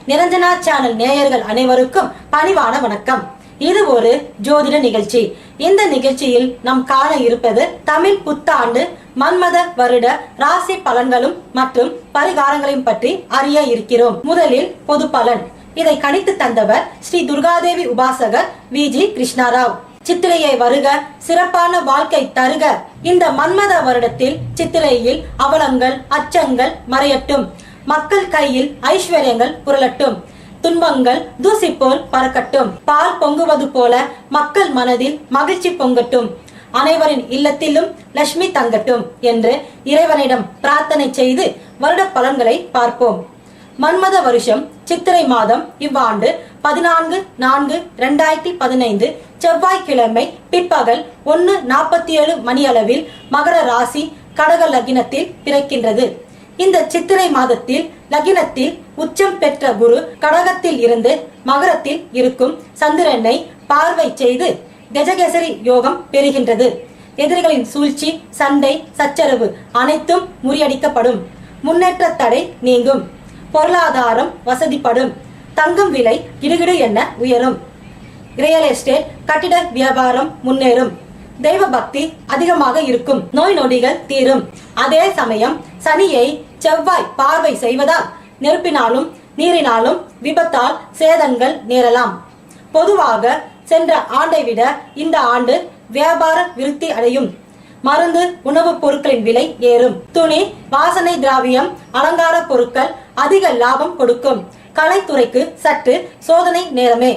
Niranjana channel நேயர்கள் அனைவருக்கும் பணிவான வணக்கம். இது ஒரு ஜோதிட நிகழ்ச்சி. இந்த நிகழ்ச்சியில் நாம் காண இருப்பது தமிழ் புத்தாண்டு மன்மத வருட ராசி பலன்களும் மற்றும் பரிகாரங்களையும் பற்றி அறிய இருக்கிறோம். முதலில் பொது பலன். இதை கணித்து தந்தவர் ஸ்ரீ துர்காதேவி உபாசகர் வி.ஜி. கிருஷ்ணராவ். சித்திரையை வருக, சிறப்பான வாழ்க்கை தருக. இந்த மன்மத வருடத்தில் சித்திரையில் அவலங்கள் அச்சங்கள் மறையட்டும். மக்கள் கையில் ஐஸ்வர்யங்கள் புரளட்டும். துன்பங்கள் தூசி போல் பறக்கட்டும். பால் பொங்குவது போல மக்கள் மனதில் மகிழ்ச்சி பொங்கட்டும். அனைவரின் இல்லத்திலும் லட்சுமி தங்கட்டும் என்று இறைவனிடம் பிரார்த்தனை செய்து வருட பலன்களை பார்ப்போம். மன்மத வருஷம் சித்திரை மாதம் இவ்வாண்டு 14/4/2015 செவ்வாய்க்கிழமை பிற்பகல் 1:47 மணியளவில் மகர ராசி கடக லக்னத்தில் பிறக்கின்றது. இந்த சித்திரை மாதத்தில் லக்னத்தில் உச்சம் பெற்ற குரு கடகத்தில் இருந்து மகரத்தில் இருக்கும் சந்திரனை பார்வை செய்து கஜகேசரி யோகம் பெறுகின்றது. எதிரிகளின் சூழ்ச்சி, சண்டை, சச்சரவு அனைத்தும் முறியடிக்கப்படும். முன்னேற்ற தடை நீங்கும். பொருளாதாரம் வசதிப்படும். தங்கும் விலை கிடுகிடு என உயரும். ரியல் எஸ்டேட் கட்டிட வியாபாரம் முன்னேறும். தெய்வ பக்தி அதிகமாக இருக்கும். நோய் நொடிகள் தீரும். அதே சமயம் சனியை செவ்வாய் பார்வை செய்வதால் நெருப்பினாலும் நீரினாலும் விபத்தால் சேதங்கள் நேரலாம். பொதுவாக சென்ற ஆண்டை விட இந்த ஆண்டு வியாபார விருத்தி அடையும். மருந்து உணவுப் பொருட்களின் விலை ஏறும். துணி, வாசனை திராவியம், அலங்கார பொருட்கள் அதிக லாபம் கொடுக்கும். கலைத்துறைக்கு சற்று சோதனை நேரமே.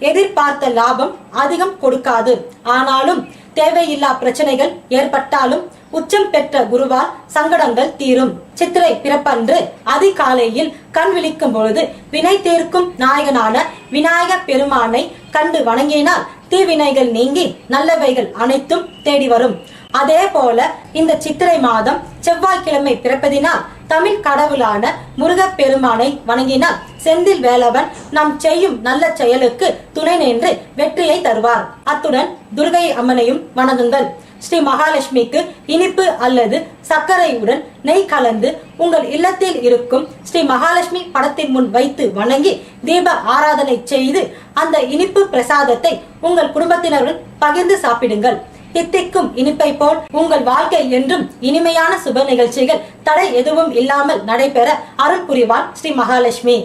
எதிர்பார்த்த லாபம் அதிகம் கொடுக்காது. ஆனாலும் தேவையில்லா பிரச்சனைகள் ஏற்பட்டாலும் உச்சம் பெற்ற குருவால் சங்கடங்கள் தீரும். சித்திரை பிறப்பன்று அதிகாலையில் கண் விழிக்கும் பொழுது வினை தீர்க்கும் நாயகனான விநாயக பெருமானை கண்டு வணங்கினால் தீவினைகள் நீங்கி நல்லவைகள் அனைத்தும் தேடி வரும். அதே போல இந்த சித்திரை மாதம் செவ்வாய்க்கிழமை பிறப்பதினால் தமிழ் கடவுளான முருகப் பெருமானை வணங்கினால் செந்தில் வேலவன் நாம் செய்யும் நல்ல செயலுக்கு துணை நின்று வெற்றியை தருவார். அத்துடன் துர்கை அம்மனையும் வணங்குங்கள். ஸ்ரீ மகாலட்சுமிக்கு இனிப்பு அல்லது சர்க்கரையுடன் நெய் கலந்து உங்கள் இல்லத்தில் இருக்கும் ஸ்ரீ மகாலட்சுமி படத்தின் முன் வைத்து வணங்கி தீப ஆராதனை செய்து அந்த இனிப்பு பிரசாதத்தை உங்கள் குடும்பத்தினருடன் பகிர்ந்து சாப்பிடுங்கள். தித்திக்கும் இனிப்பை போல் உங்கள் வாழ்க்கை என்றும் இனிமையான சுப நிகழ்ச்சிகள் தடை எதுவும் இல்லாமல் நடைபெற அருள் புரிவாள் ஸ்ரீ மகாலட்சுமி.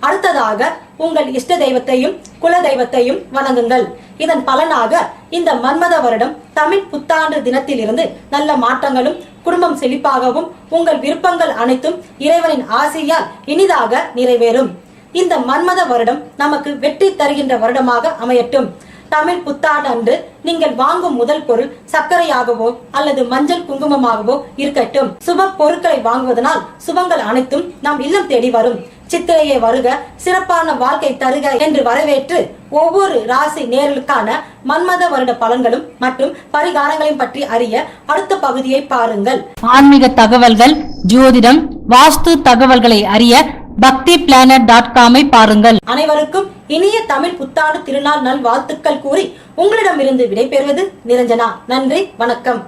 அடுத்ததாக உங்கள் இஷ்ட தெய்வத்தையும் குல தெய்வத்தையும் வணங்குங்கள். இதன் பலனாக இந்த மன்மத வருடம் தமிழ் புத்தாண்டு தினத்தில் இருந்து நல்ல மாற்றங்களும் குடும்பம் செழிப்பாகவும் உங்கள் விருப்பங்கள் அனைத்தும் இறைவனின் ஆசையால் இனிதாக நிறைவேறும். இந்த மன்மத வருடம் நமக்கு வெற்றி தருகின்ற வருடமாக அமையட்டும். தமிழ் புத்தாண்டு அன்று நீங்கள் வாங்கும் முதல் பொருள் சர்க்கரையாகவோ அல்லது மஞ்சள் குங்குமமாகவோ இருக்கட்டும். சுப பொருட்களை வாங்குவதனால் சுபங்கள் அனைத்தும் நாம் இல்லம் தேடி வரும். சித்திரையை வருக, சிறப்பான வாழ்க்கை தருக என்று வரவேற்று ஒவ்வொரு ராசி நேர்களுக்கான மன்மத வருட பலன்களும் மற்றும் பரிகாரங்களையும் பற்றி அறிய அடுத்த பகுதியை பாருங்கள். ஆன்மீக தகவல்கள், ஜோதிடம், வாஸ்து தகவல்களை அறிய bhaktiplanet.com பாருங்கள். அனைவருக்கும் இனிய தமிழ் புத்தாண்டு திருநாள் நல் வாழ்த்துக்கள் கூறி உங்களிடமிருந்து விடைபெறுவது நிரஞ்சனா. நன்றி, வணக்கம்.